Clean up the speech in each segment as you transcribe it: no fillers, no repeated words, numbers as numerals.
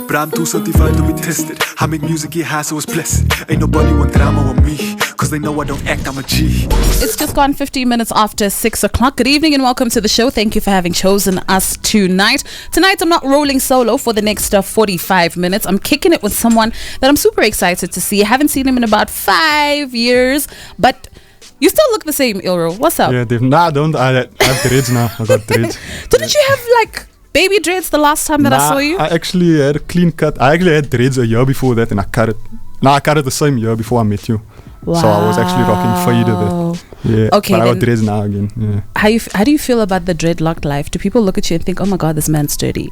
but I'm too certified to be tested. I make music, get high, so it's blessed. Ain't nobody want drama with me, cause they know I don't act, I'm a G. It's just gone 15 minutes after 6 o'clock. Good evening and welcome to the show. Thank you for having chosen us tonight. Tonight, I'm not rolling solo for the next 45 minutes. I'm kicking it with someone that I'm super excited to see. I haven't seen him in about 5 years, but you still look the same, iLLRow. What's up? Yeah, I don't. I have dreads now. I got dreads. Didn't you have like baby dreads the last time that I saw you? I actually had a clean cut. I actually had dreads a year before that and I cut it. I cut it the same year before I met you. Wow. So I was actually rocking faded. Yeah. Okay. But I got dreads now again. Yeah. How do you feel about the dreadlocked life? Do people look at you and think, oh my God, this man's dirty?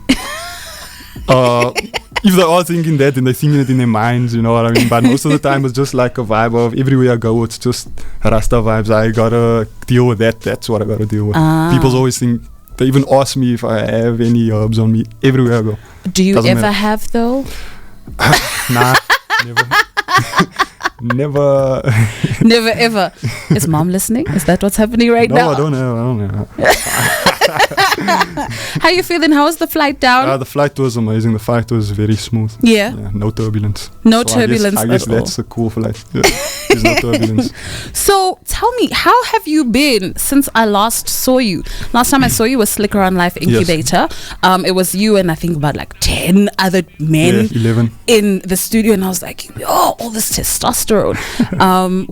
If they are thinking that, then they're thinking it in their minds, you know what I mean? But most of the time, it's just like a vibe of everywhere I go, it's just Rasta vibes. I gotta deal with that. That's what I gotta deal with. People always think, they even ask me if I have any herbs on me everywhere I go. Do you ever have though? Nah, never. Never. Never ever. Is mom listening? Is that what's happening right now? No, I don't know. How you feeling? How was the flight down? The flight was amazing. The flight was very smooth. Yeah. No turbulence. No turbulence. I guess that's a cool flight. Yeah. There's no turbulence. So tell me, how have you been since I last saw you? Last time I saw you was Slicker on Life Incubator. Yes. It was you and I think about like 10 other men 11 in the studio, and I was like, oh, all this testosterone.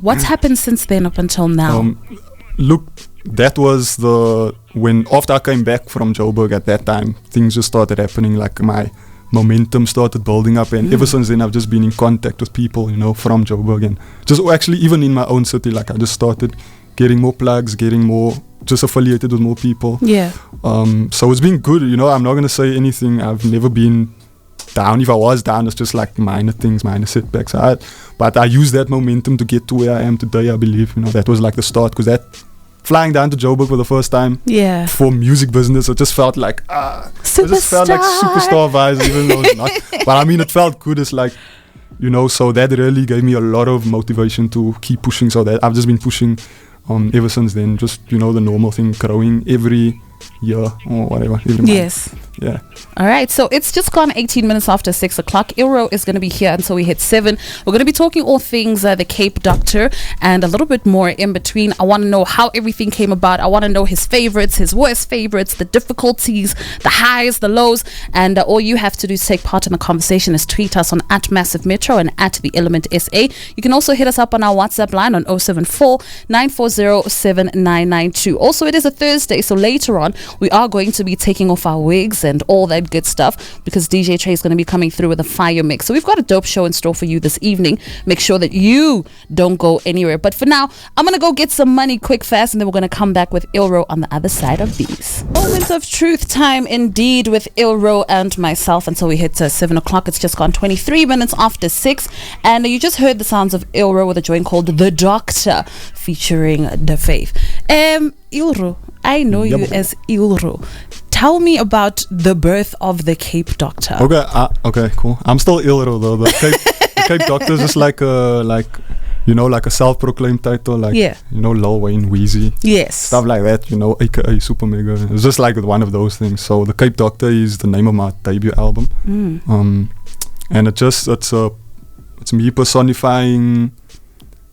What's happened since then up until now? Look, that was when after I came back from Joburg at that time, things just started happening. Like my momentum started building up, and ever since then I've just been in contact with people, you know, from Joburg, and just actually even in my own city, like I just started getting more plugs, getting more just affiliated with more people. Yeah. So it's been good, you know. I'm not gonna say anything. I've never been down. If I was down, it's just like minor things, minor setbacks. But I used that momentum to get to where I am today. I believe, you know, that was like the start, because that flying down to Joburg for the first time for music business, it just felt like superstar. It just felt like superstar vibes, even though it's not. But I mean, it felt good. It's like, you know, so that really gave me a lot of motivation to keep pushing. So that I've just been pushing ever since then. Just, you know, the normal thing, growing every year or whatever, every month. Yes. Yeah. All right, so it's just gone 18 minutes after 6 o'clock. iLLRow is going to be here until we hit 7. We're going to be talking all things the Cape Doctor and a little bit more in between. I want to know how everything came about. I want to know his favorites, his worst favorites, the difficulties, the highs, the lows, and all you have to do to take part in the conversation is tweet us on @MassiveMetro and @TheElementSA. You can also hit us up on our WhatsApp line on 074 940 7992. Also, it is a Thursday, so later on we are going to be taking off our wigs and all that good stuff, because DJ Trey is going to be coming through with a fire mix. So we've got a dope show in store for you this evening. Make sure that you don't go anywhere. But for now, I'm going to go get some money quick, fast, and then we're going to come back with iLLRow on the other side of these. Moments of truth time indeed with iLLRow and myself until we hit 7 o'clock. It's just gone 23 minutes after 6. And you just heard the sounds of iLLRow with a joint called The Doctor featuring The Faith. iLLRow, I know you as iLLRow. Tell me about the birth of the Cape Doctor. Okay, cool. I'm still iLLRow though. The Cape Doctor is just like a self-proclaimed title, like you know, Lil Wayne, Weezy, stuff like that. You know, AKA Super Mega. It's just like one of those things. So the Cape Doctor is the name of my debut album, and it's me personifying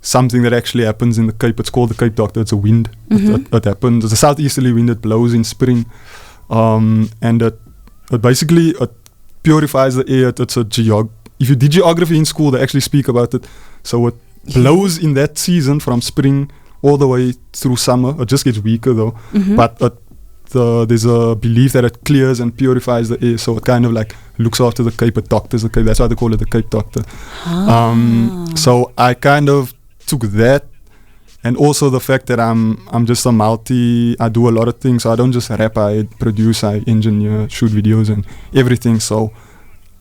something that actually happens in the Cape. It's called the Cape Doctor. It's a wind. It happens. It's a southeasterly wind that blows in spring. And it basically purifies the air. It's a if you did geography in school, they actually speak about it. So it blows in that season from spring all the way through summer. It just gets weaker though. But there's a belief that it clears and purifies the air. So it kind of like looks after the Cape. It doctors the Cape. That's why they call it the Cape Doctor. So I kind of took that. And also the fact that I'm just I do a lot of things. So I don't just rap, I produce, I engineer, shoot videos and everything. So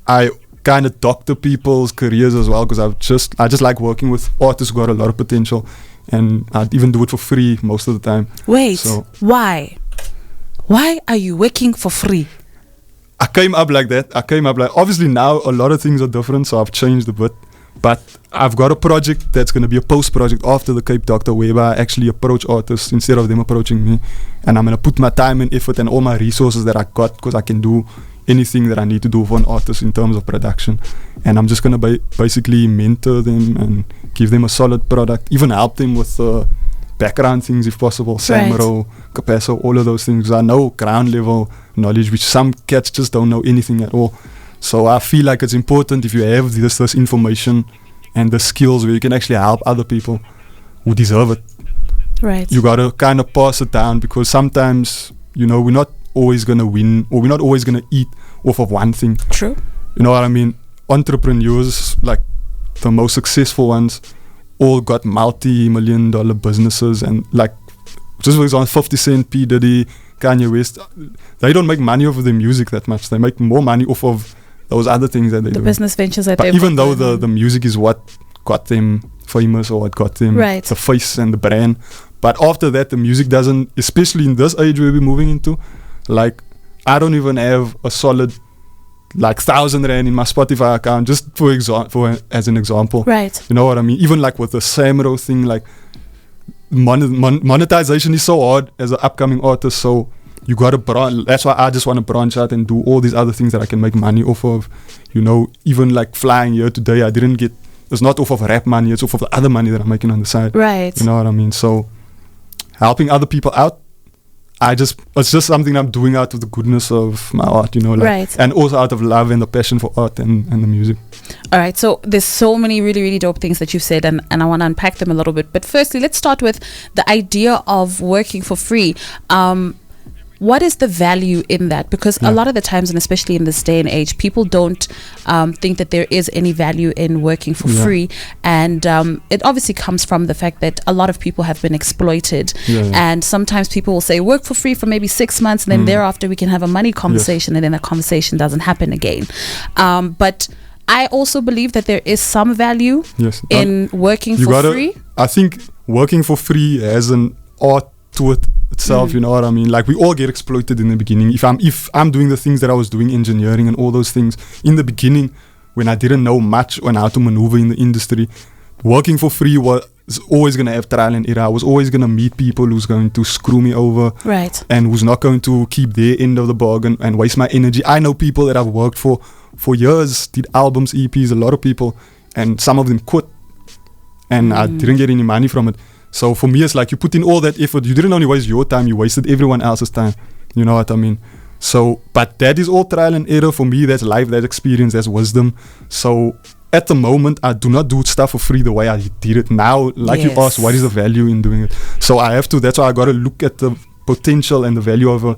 I kind of doctor people's careers as well, because I just like working with artists who got a lot of potential, and I even do it for free most of the time. Wait, why? Why are you working for free? I came up like that. Obviously now a lot of things are different, so I've changed a bit. But I've got a project that's going to be a post project after the Cape Doctor, whereby I actually approach artists instead of them approaching me. And I'm going to put my time and effort and all my resources that I got, because I can do anything that I need to do for an artist in terms of production. And I'm just going to basically mentor them and give them a solid product, even help them with background things if possible, Samro, Capasso, all of those things. I know ground level knowledge, which some cats just don't know anything at all. So I feel like it's important if you have this information and the skills where you can actually help other people who deserve it. Right. You gotta kind of pass it down, because sometimes, you know, we're not always gonna win, or we're not always gonna eat off of one thing. True. You know what I mean? Entrepreneurs, like the most successful ones, all got multi-million-dollar businesses, and like, just for example, 50 Cent, P. Diddy, Kanye West, they don't make money off of their music that much. They make more money off of those other things that they do. The business ventures that they do. But even though the music is what got them famous, or what got them the face and the brand, but after that, the music doesn't, especially in this age where we're moving into, like, I don't even have a solid, like, 1,000 Rand in my Spotify account, just as an example. Right. You know what I mean? Even like with the Samro thing, like, monetization is so hard as an upcoming artist, so you gotta branch. That's why I just want to branch out and do all these other things that I can make money off of. You know, even like flying here today, it's not off of rap money, it's off of the other money that I'm making on the side. Right. You know what I mean? So helping other people out, it's just something I'm doing out of the goodness of my art, you know, like, right. And also out of love and the passion for art and the music. All right, so there's so many really, really dope things that you've said, and I want to unpack them a little bit. But firstly, let's start with the idea of working for free. What is the value in that? Because a lot of the times, and especially in this day and age, people don't think that there is any value in working for free. And it obviously comes from the fact that a lot of people have been exploited. And sometimes people will say, work for free for maybe 6 months, and then thereafter we can have a money conversation, and then the conversation doesn't happen again. But I also believe that there is some value in working for free. I think working for free has an art to it itself, you know what I mean? Like, we all get exploited in the beginning. If I'm doing the things that I was doing, engineering and all those things in the beginning, when I didn't know much on how to maneuver in the industry, working for free was always going to have trial and error. I was always going to meet people who's going to screw me over, right? And who's not going to keep their end of the bargain and waste my energy. I know people that I've worked for years, did albums, EPs, a lot of people, and some of them quit, and I didn't get any money from it. So for me, it's like, you put in all that effort, you didn't only waste your time, you wasted everyone else's time. You know what I mean? So, but that is all trial and error. For me, that's life, that's experience, that's wisdom. So at the moment, I do not do stuff for free the way I did it. Now, like you asked, what is the value in doing it? So I have to, that's why I got to look at the potential and the value of a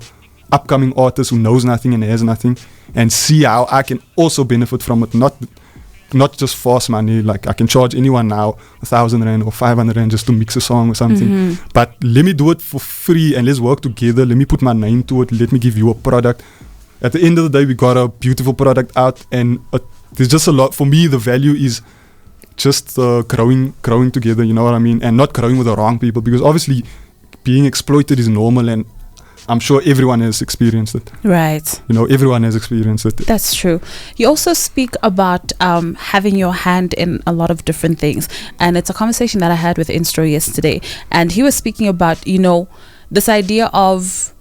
upcoming artist who knows nothing and has nothing, and see how I can also benefit from it. Not just fast money, like I can charge anyone now 1,000 Rand or 500 Rand just to mix a song or something. But let me do it for free and let's work together. Let me put my name to it. Let me give you a product. At the end of the day, we got a beautiful product out, and there's just a lot. For me, the value is just growing together, you know what I mean? And not growing with the wrong people, because obviously being exploited is normal, and I'm sure everyone has experienced it. Right. You know, everyone has experienced it. That's true. You also speak about having your hand in a lot of different things. And it's a conversation that I had with Instro yesterday. And he was speaking about, you know, this idea of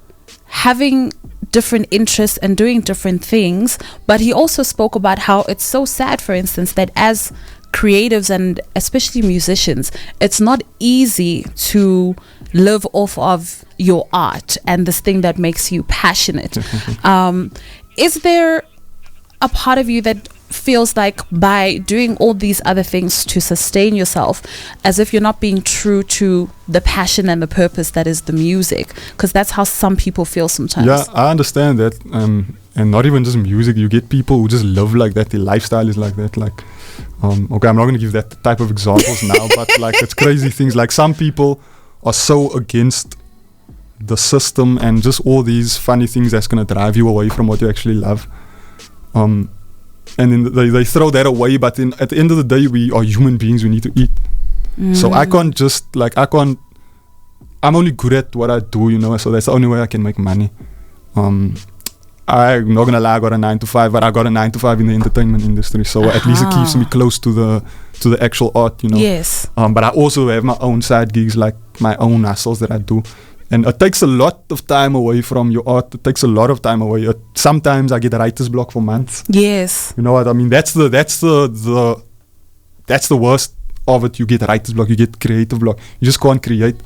having different interests and doing different things. But he also spoke about how it's so sad, for instance, that as creatives and especially musicians, it's not easy to live off of your art and this thing that makes you passionate. Is there a part of you that feels like by doing all these other things to sustain yourself, as if you're not being true to the passion and the purpose that is the music? Because that's how some people feel sometimes. Yeah, I understand that. And not even just music, you get people who just live like that, their lifestyle is like that. Like, okay, I'm not going to give that type of examples now, but like, it's crazy things. Like, some people are so against the system and just all these funny things that's going to drive you away from what you actually love. And then they throw that away, but at the end of the day, we are human beings, we need to eat. So I can't just, like, I'm only good at what I do, you know, so that's the only way I can make money. I'm not gonna lie, I got a 9-to-5, but I got a 9-to-5 in the entertainment industry, so at least it keeps me close to the actual art, you know. Yes. But I also have my own side gigs, like my own hustles that I do, And it takes a lot of time away from your art. It takes a lot of time away. Sometimes I get a writer's block for months. Yes. You know what I mean? That's the worst of it. You get a writer's block. You get creative block. You just can't create.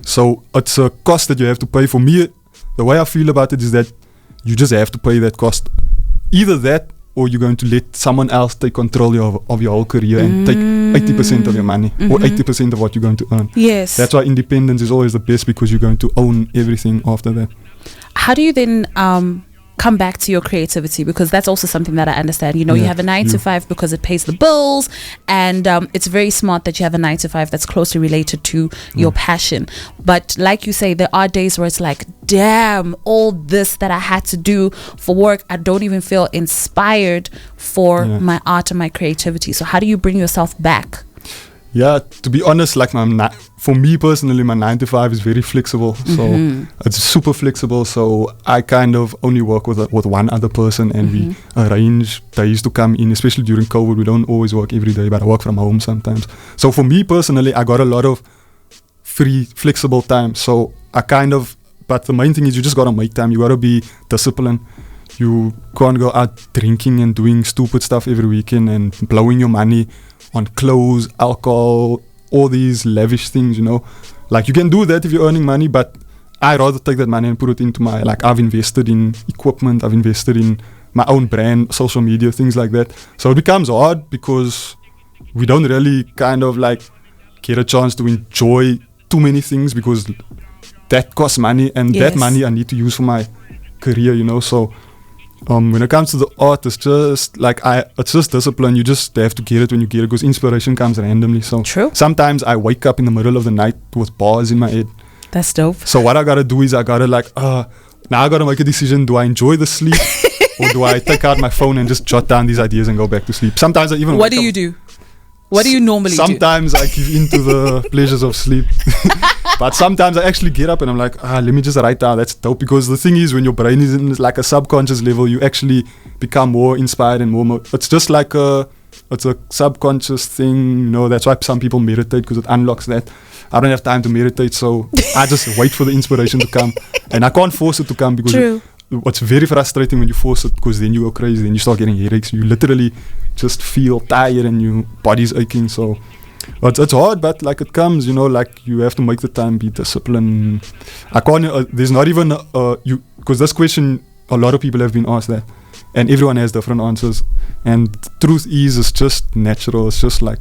So it's a cost that you have to pay. For me, the way I feel about it is that you just have to pay that cost. Either that, or you're going to let someone else take control of your whole career and take 80% of your money or 80% of what you're going to earn. Yes. That's why independence is always the best, because you're going to own everything after that. How do you then come back to your creativity? Because that's also something that I understand. You know, you have a 9 to 5 because it pays the bills, and it's very smart that you have a 9 to 5 that's closely related to your passion. But like you say, there are days where it's like, damn, all this that I had to do for work, I don't even feel inspired for my art and my creativity. So how do you bring yourself back? Yeah, to be honest, like for me personally, my 9 to 5 is very flexible. So it's super flexible. So I kind of only work with one other person, and we arrange days to come in, especially during COVID. We don't always work every day, but I work from home sometimes. So for me personally, I got a lot of free, flexible time. So but the main thing is you just got to make time. You got to be disciplined. You can't go out drinking and doing stupid stuff every weekend and blowing your money on clothes, alcohol, all these lavish things, you know. Like, you can do that if you're earning money, but I rather take that money and put it into I've invested in equipment, I've invested in my own brand, social media, things like that. So it becomes hard because we don't really kind of like get a chance to enjoy too many things, because that costs money, and that money I need to use for my career, you know. So when it comes to the art, it's just like it's just discipline. You just have to get it when you get it, because inspiration comes randomly. So true. Sometimes I wake up in the middle of the night with bars in my head. That's dope. So what I gotta do is I gotta now I gotta make a decision. Do I enjoy the sleep or do I take out my phone and just jot down these ideas and go back to sleep? Sometimes I even What do you do? What do you normally do? Sometimes I give into the pleasures of sleep. But sometimes I actually get up and I'm like, let me just write down. That's dope. Because the thing is, when your brain is in like a subconscious level, you actually become more inspired and more. It's just like it's a subconscious thing. You know, that's why some people meditate, because it unlocks that. I don't have time to meditate, so I just wait for the inspiration to come. And I can't force it to come, because what's very frustrating when you force it, because then you go crazy, then you start getting headaches. You literally just feel tired and your body's aching. So it's hard, but like it comes, you know, like you have to make the time, be disciplined. I can't, there's not even, because this question, a lot of people have been asked that, and everyone has different answers. And the truth is, it's just natural. It's just like,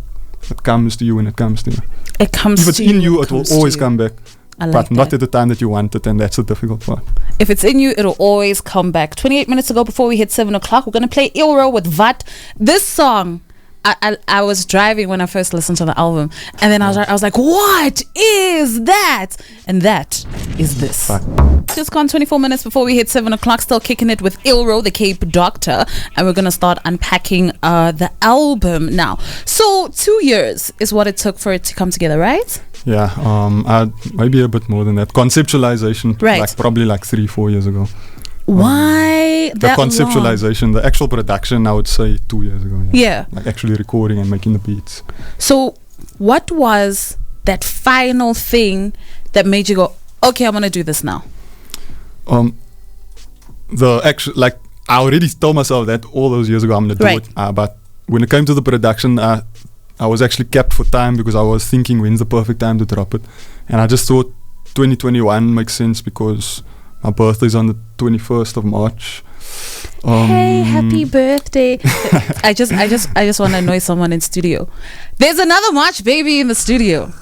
it comes to you when it comes to you. It comes to you. If it's in you, it will always come back. But not at the time that you want it, and that's the difficult part. If it's in you, it'll always come back. 28 minutes ago, before we hit 7 o'clock, we're going to play iLLRow with Vat. This song, I was driving when I first listened to the album, and then I was like, what is that? And that is this. Just gone 24 minutes before we hit 7 o'clock, still kicking it with iLLRow, the Cape Doctor, and we're going to start unpacking the album now. So 2 years is what it took for it to come together, right? Yeah, maybe a bit more than that. Conceptualization, like probably like 3-4 years ago. Why the conceptualization, the actual production, I would say 2 years ago. Yeah. Like actually recording and making the beats. So what was that final thing that made you go, okay, I'm going to do this now? The actual, like, I already told myself that all those years ago I'm going to do it. But when it came to the production, I was actually capped for time, because I was thinking, when's the perfect time to drop it? And I just thought 2021 makes sense, because my birthday is on the 21st of March. Hey, happy birthday. I just want to annoy someone in studio. There's another March baby in the studio.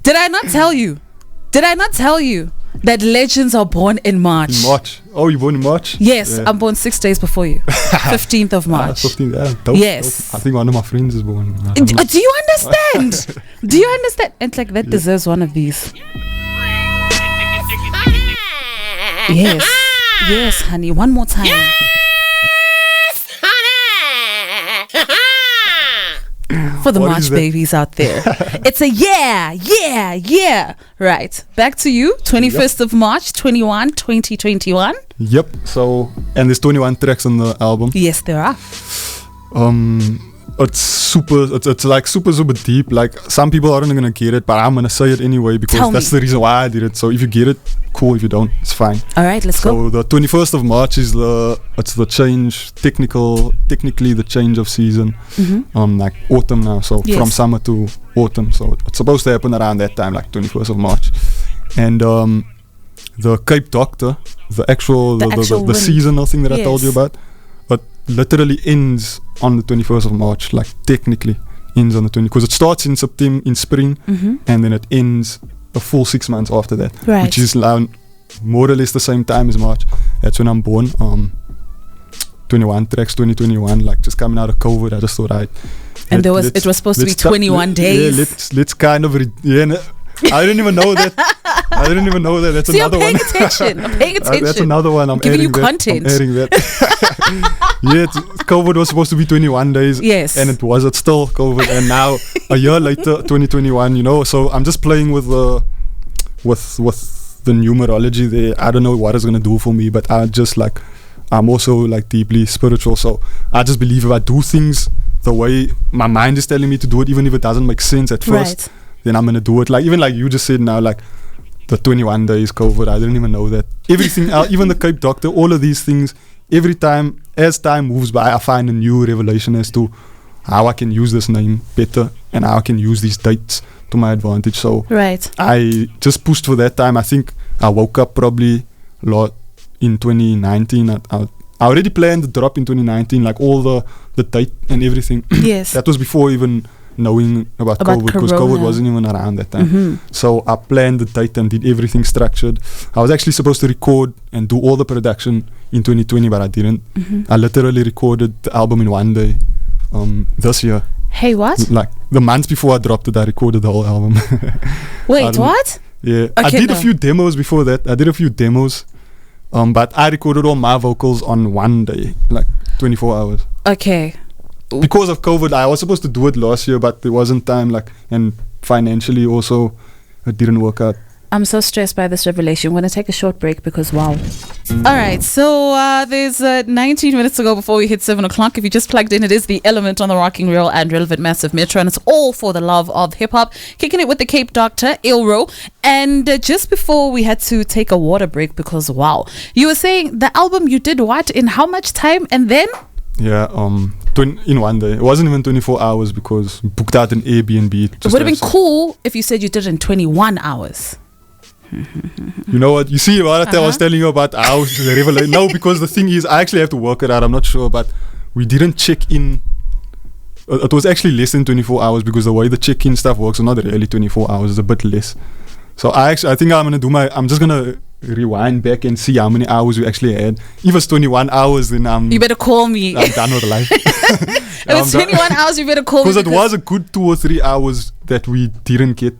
Did I not tell you that legends are born in March? In March. Oh, you're born in March? Yes, I'm born 6 days before you. 15th of March. 15th, dope, yes. Dope. I think one of my friends is born. Do you understand? Do you understand? It's like, that deserves one of these. Yes. Yes, honey. One more time. Yes, honey. For the March babies out there. It's a yeah. Right. Back to you. 21st of March, 2021. Yep. So, and there's 21 tracks on the album. Yes, there are. it's like super deep. Like some people aren't gonna get it, but I'm gonna say it anyway because that's the reason why I did it. So if you get it, cool. If you don't, it's fine. All right, let's go. So the 21st of March is the change, technically the change of season. Like autumn now, so from summer to autumn. So it's supposed to happen around that time, like 21st of March. And the Cape Doctor, the seasonal thing that I told you about, it literally ends on the 21st of March. Like technically ends on the 20th, because it starts in September, in spring, and then it ends a full 6 months after that, which is more or less the same time as March. That's when I'm born. 21 tracks, 2021, like just coming out of COVID. I just thought it was supposed to be 21 days. Yeah, let's kind of I didn't even know that. That's another one. I'm paying attention. That's another one. I'm giving you content. I'm adding that. Yeah, COVID was supposed to be 21 days. Yes. And it's still COVID. And now, a year later, 2021, so I'm just playing with the numerology there. I don't know what it's going to do for me, but I'm also like deeply spiritual. So I just believe if I do things the way my mind is telling me to do it, even if it doesn't make sense at first, then I'm gonna do it. Like even like you just said now, like the 21 days COVID, I didn't even know that. Everything else, even the Cape Doctor, all of these things, every time as time moves by, I find a new revelation as to how I can use this name better and how I can use these dates to my advantage. So I just pushed for that time. I think I woke up probably a lot in 2019. I already planned the drop in 2019, like all the date and everything. Yes. That was before even knowing about COVID, because COVID wasn't even around that time. So I planned the date and did everything structured. I was actually supposed to record and do all the production in 2020, but I didn't. I literally recorded the album in one day this year. Hey, what? Like the month before I dropped it, I recorded the whole album. Wait, what? Yeah. Okay, I did a few demos before that. But I recorded all my vocals on one day, like 24 hours. Okay. Because of COVID, I was supposed to do it last year, but there wasn't time, and financially also, it didn't work out. I'm so stressed by this revelation. We're going to take a short break because wow. All right, so there's 19 minutes to go before we hit 7 o'clock. If you just plugged in, it is The Element on the Rocking Real and Relevant Massive Metro, and it's all for the love of hip-hop. Kicking it with the Cape Doctor, iLLRow. And just before we had to take a water break because wow. You were saying the album you did what? In how much time? And then? Yeah, in one day. It wasn't even 24 hours because we booked out an Airbnb. It would have been cool if you said you did it in 21 hours. You know what? You see what I was telling you about how the revelation. No, because the thing is, I actually have to work it out. I'm not sure, but we didn't check in. It was actually less than 24 hours because the way the check-in stuff works is not really 24 hours. It's a bit less. So I think I'm just gonna rewind back and see how many hours we actually had. If it's 21 hours, then you better call me. I'm done with life. If it's 21 hours, you better call me. Because it was a good 2 or 3 hours that we didn't get.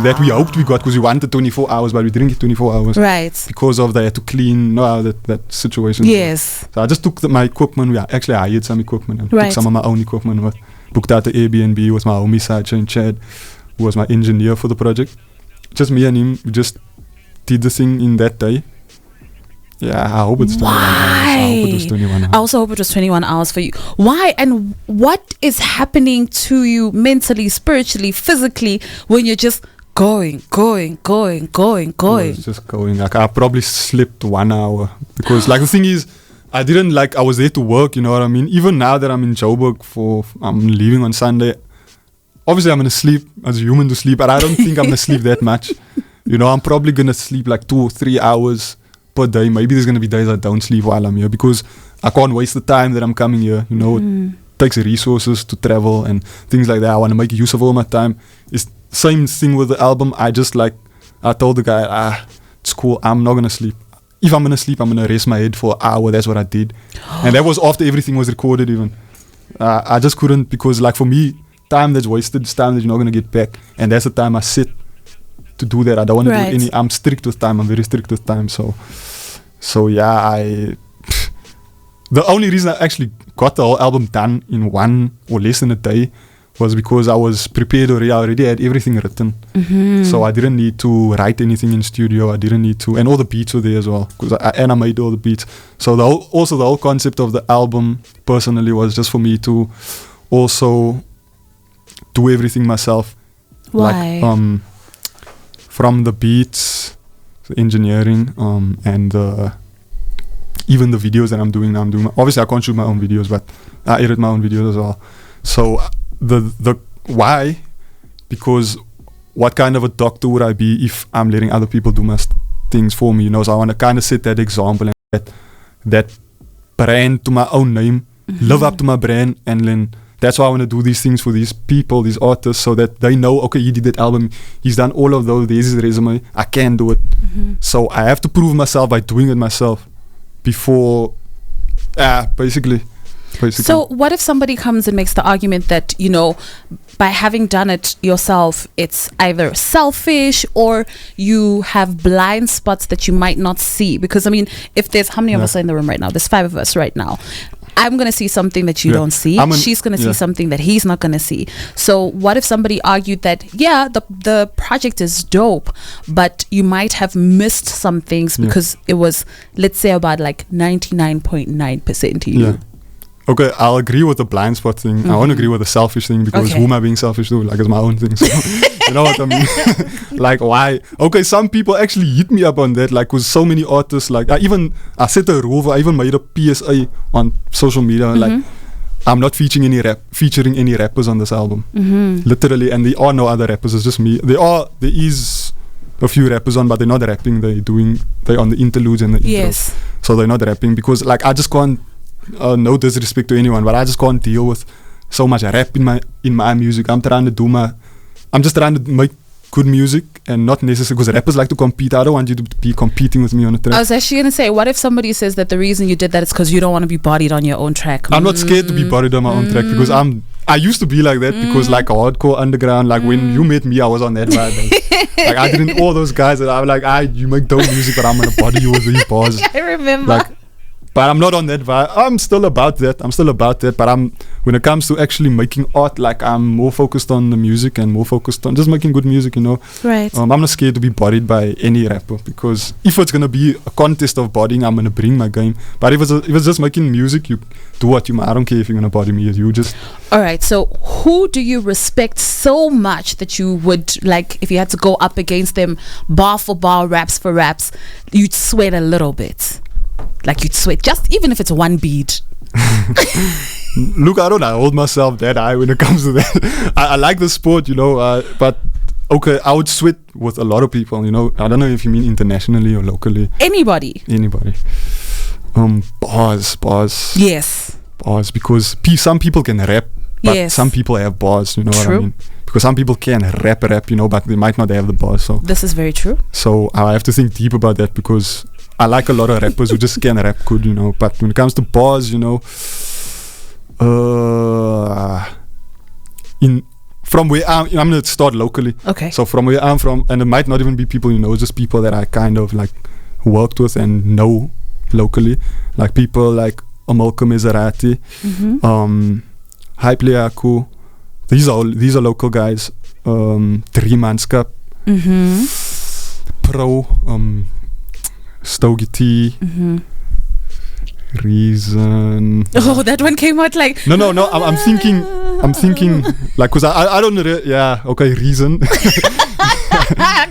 That we hoped we got, because we wanted 24 hours, but we didn't get 24 hours. Right. Because of they had to clean that situation. Yes. So I just took my equipment. We actually hired some equipment and took some of my own equipment. Booked out the Airbnb with my homie Sidechain Chad, who was my engineer for the project. Just me and him, we just did the thing in that day. Yeah, I hope it's 21 hours. I hope it was 21 hours. I also hope it was 21 hours for you. Why and what is happening to you mentally, spiritually, physically when you're just going? I was just going. Like I probably slept 1 hour because like the thing is, I was there to work, you know what I mean? Even now that I'm in Joburg I'm leaving on Sunday. Obviously I'm going to sleep as a human to sleep, but I don't think I'm going to sleep that much. You know, I'm probably going to sleep like 2 or 3 hours per day. Maybe there's going to be days I don't sleep while I'm here because I can't waste the time that I'm coming here. You know, it takes resources to travel and things like that. I want to make use of all my time. It's the same thing with the album. I told the guy, it's cool. I'm not going to sleep. If I'm going to sleep, I'm going to rest my head for an hour. That's what I did. And that was after everything was recorded even. I just couldn't, because like for me, time that's wasted is time that you're not going to get back. And that's the time I sit to do that. I don't want to do any. I'm strict with time. I'm very strict with time. So yeah, the only reason I actually got the whole album done in 1 or less than a day was because I was prepared already. I already had everything written. So I didn't need to write anything in studio. I didn't need to, and all the beats were there as well because I made all the beats. So the whole concept of the album personally was just for me to also do everything myself. Why? Like, from the beats, the engineering, and even the videos that I'm doing now. Obviously I can't shoot my own videos, but I edit my own videos as well. So the why? Because what kind of a doctor would I be if I'm letting other people do my things for me? You know, so I want to kind of set that example and that brand to my own name, live up to my brand, and then that's why I want to do these things for these people, these artists, so that they know, okay, he did that album, he's done all of those, there's his resume, I can do it. So I have to prove myself by doing it myself before, basically. So what if somebody comes and makes the argument that, you know, by having done it yourself, it's either selfish or you have blind spots that you might not see? Because, I mean, if there's, how many of us are in the room right now? There's 5 of us right now. I'm going to see something that you don't see. She's going to see something that he's not going to see. So what if somebody argued that, the project is dope, but you might have missed some things because it was, let's say, about like 99.9% to you. Yeah. Okay, I'll agree with the blind spot thing. I won't agree with the selfish thing, because who am I being selfish to? Like, it's my own thing. So, you know what I mean? Like, why? Okay, some people actually hit me up on that. Like, with so many artists. Like, I set a rule. I even made a PSA on social media. Like, I'm not featuring any rappers on this album. Literally, and there are no other rappers. It's just me. There is a few rappers on, but they're not rapping. They're on the interludes and the intros. So they're not rapping, because, like, I just can't. No disrespect to anyone, but I just can't deal with so much rap in my music. I'm just trying to make good music, and not necessarily because rappers like to compete. I don't want you to be competing with me on a track. I was actually going to say, what if somebody says that the reason you did that is because you don't want to be bodied on your own track? I'm not scared to be bodied on my own track, because I used to be like that, because like hardcore underground, like when you met me, I was on that vibe. Like I didn't all those guys that I'm like, you make dope music, but I'm gonna body you with these bars. I remember. Like, but I'm not on that vibe. I'm still about that. But when it comes to actually making art, like I'm more focused on the music and more focused on just making good music, you know. Right. I'm not scared to be bodied by any rapper, because if it's gonna be a contest of bodying, I'm gonna bring my game. But if it's just making music, you do what you. I don't care if you're gonna body me. You just. All right. So who do you respect so much that you would, like, if you had to go up against them, bar for bar, raps for raps, you'd sweat a little bit? Like you'd sweat, just even if it's one bead. Look, I don't hold myself that high when it comes to that. I like the sport, you know, but okay, I would sweat with a lot of people, you know. I don't know if you mean internationally or locally. Anybody. Bars. Yes. Bars, because some people can rap, but some people have bars, you know what I mean? Because some people can rap, you know, but they might not have the bars. So this is very true. So I have to think deep about that, because I like a lot of rappers who just can rap good, you know. But when it comes to bars, you know, from where I'm gonna start locally. Okay. So from where I'm from, and it might not even be people you know, just people that I kind of like worked with and know locally, like people like Omolka Mezerati, Hype Leaku. These are local guys. 3 Months Cup, Pro, Stogie T, Reason. Oh, that one came out like. No. I'm thinking like, cause I don't know. Okay, Reason.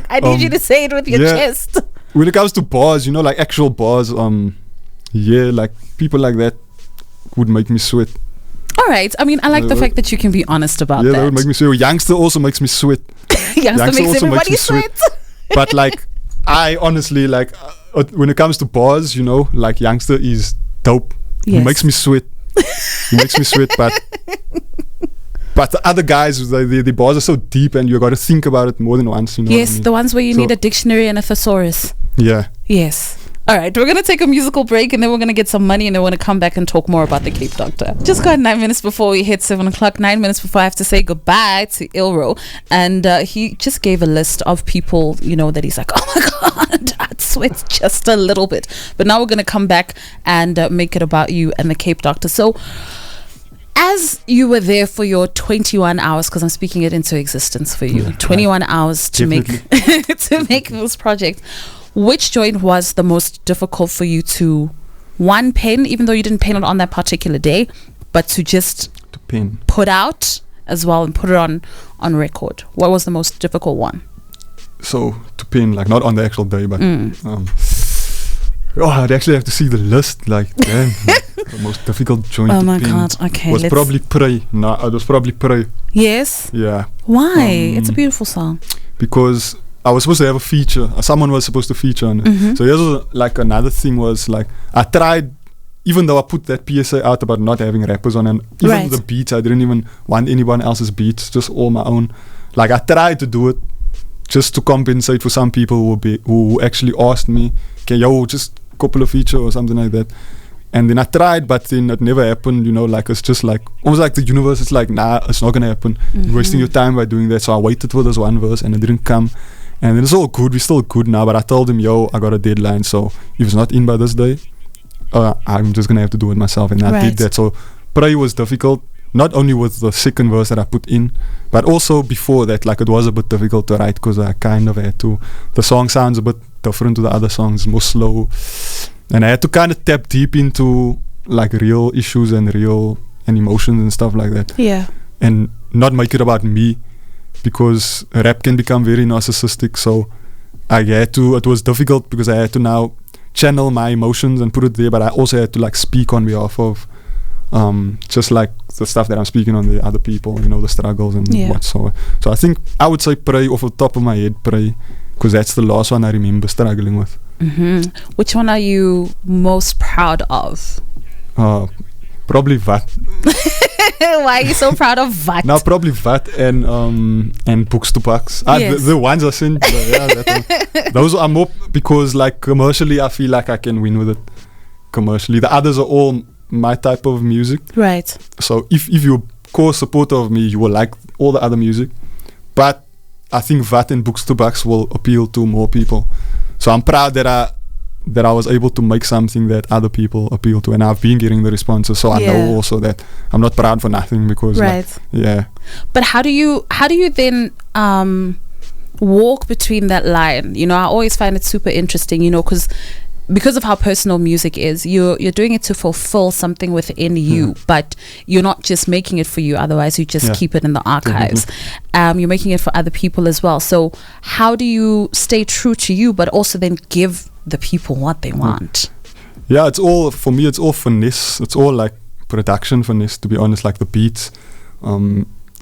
I need you to say it with your chest. When it comes to bars, you know, like actual bars, like people like that would make me sweat. All right. I mean, I like the fact that you can be honest about that. Yeah, that would make me sweat. Youngster also makes me sweat. Youngster makes everybody sweat. But like, I honestly like when it comes to bars, you know, like Youngster is dope. He makes me sweat. But the other guys, the bars are so deep, and you got to think about it more than once. You know. Yes, the ones where you need a dictionary and a thesaurus. Yeah. Yes. All right, we're going to take a musical break, and then we're going to get some money, and then we're going to come back and talk more about the Cape Doctor. Just got 9 minutes before we hit 7 o'clock, 9 minutes before I have to say goodbye to iLLRow. And he just gave a list of people, you know, that he's like, oh my God, I'd sweat just a little bit. But now we're going to come back and make it about you and the Cape Doctor. So as you were there for your 21 hours, because I'm speaking it into existence for you, 21 hours to make this project, which joint was the most difficult for you to pen, even though you didn't pen it on that particular day, but to just pen. put out as well and put it on record? What was the most difficult one? So to pen, like not on the actual day, but I'd actually have to see the list. Like, damn, the most difficult joint. Oh to my pen God! Okay, was probably Pray. No, it was probably Pray. Yes. Yeah. Why? It's a beautiful song. Because I was supposed to have a feature. Someone was supposed to feature on it. So here's like another thing was like I tried. Even though I put that PSA out about not having rappers on, and even the beats, I didn't even want anyone else's beats, just all my own. Like I tried to do it just to compensate for some people who actually asked me, "Okay, yo, just couple of feature or something like that." And then I tried, but then it never happened. You know, like it's just like almost like the universe. It's like, nah, it's not gonna happen. You're wasting your time by doing that. So I waited for this one verse, and it didn't come. And then it's all good. We're still good now. But I told him, yo, I got a deadline. So if it's not in by this day, I'm just gonna have to do it myself. And I did that. So Pray was difficult, not only with the second verse that I put in, but also before that, like it was a bit difficult to write because I kind of had to. The song sounds a bit different to the other songs, more slow, and I had to kind of tap deep into like real issues and emotions and stuff like that. Yeah. And not make it about me, because rap can become very narcissistic. So I had to. It was difficult because I had to now channel my emotions and put it there, but I also had to like speak on behalf of just like the stuff that I'm speaking on the other people, you know, the struggles and whatsoever. So I think I would say Pray off the top of my head, Pray, because that's the last one I remember struggling with. Which one are you most proud of? Probably Vat. Why are you so proud of Vat? No, probably Vat and Books to Bucks. The ones I sent, that one. Those are more because like commercially I feel like I can win with it. Commercially, the others are all my type of music. Right. So if you're a core supporter of me, you will like all the other music. But I think Vat and Books to Bucks will appeal to more people. So I'm proud that I was able to make something that other people appeal to, and I've been getting the responses. So I know also that I'm not proud for nothing because But how do you then walk between that line? You know, I always find it super interesting, you know, because of how personal music is, you're doing it to fulfill something within you, but you're not just making it for you, otherwise you just keep it in the archives. You're making it for other people as well. So how do you stay true to you but also then give the people what they want? It's all, for me, it's all finesse. It's all like production finesse, to be honest, like the beats,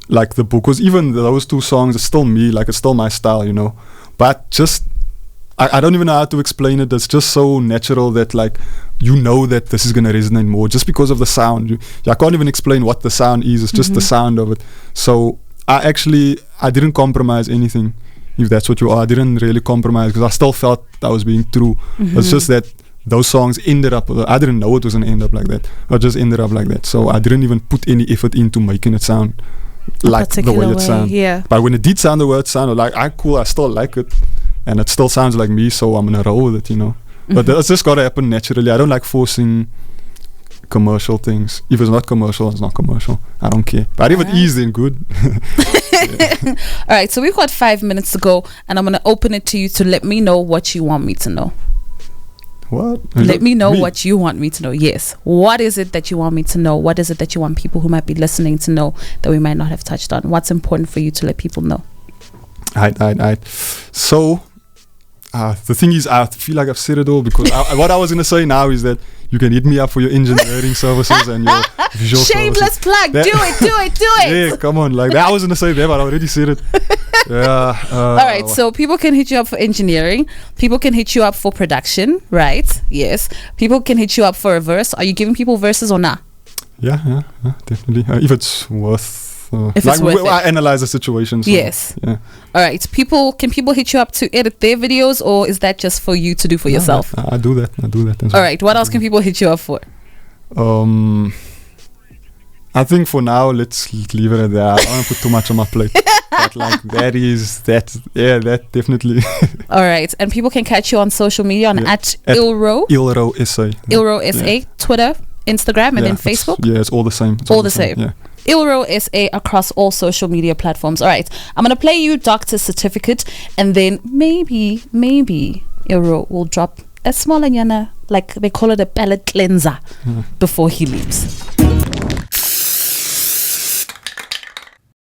like the book. Because even those two songs, it's still me, like it's still my style, you know. But just I don't even know how to explain it. It's just so natural that like you know that this is gonna resonate more just because of the sound. I can't even explain what the sound is. It's just the sound of it. So I didn't compromise anything. If that's what you are, I didn't really compromise because I still felt I was being true. It's just that those songs ended up. I didn't know it was gonna end up like that. It just ended up like that. So I didn't even put any effort into making it sound like the way it sounded. But when it did sound the way it sounded, like I still like it. And it still sounds like me, so I'm gonna roll with it, you know. But it's just gotta happen naturally. I don't like forcing commercial things. If it's not commercial, it's not commercial. I don't care. But if it is, then good. All right, so we've got 5 minutes to go, and I'm gonna open it to you to let me know what you want me to know. What? Let me know what you want me to know. Yes. What is it that you want me to know? What is it that you want people who might be listening to know that we might not have touched on? What's important for you to let people know? So the thing is, I feel like I've said it all because what I was going to say now is that you can hit me up for your engineering services and your visual shameless services. Plug. Do it. Yeah, come on. Like that, I was going to say that, but I already said it. All right. So people can hit you up for engineering. People can hit you up for production, right? Yes. People can hit you up for a verse. Are you giving people verses or not? Yeah, definitely. If it's worth. If it's worth it. I analyze the situation. So, yes. Yeah. All right. Can people hit you up to edit their videos, or is that just for you to do for yourself? I do that. As well. All right. What else can people hit you up for? I think for now, let's leave it at that. I don't want to put too much on my plate. But like that definitely. All right. And people can catch you on social media at iLLRow. iLLRow SA. iLLRow SA. Twitter, Instagram, and then Facebook. It's all the same. All the same. Yeah. iLLRow SA across all social media platforms. All right, I'm gonna play you Doctor's Certificate, and then maybe iLLRow will drop a small anyana, like they call it a palate cleanser, before he leaves.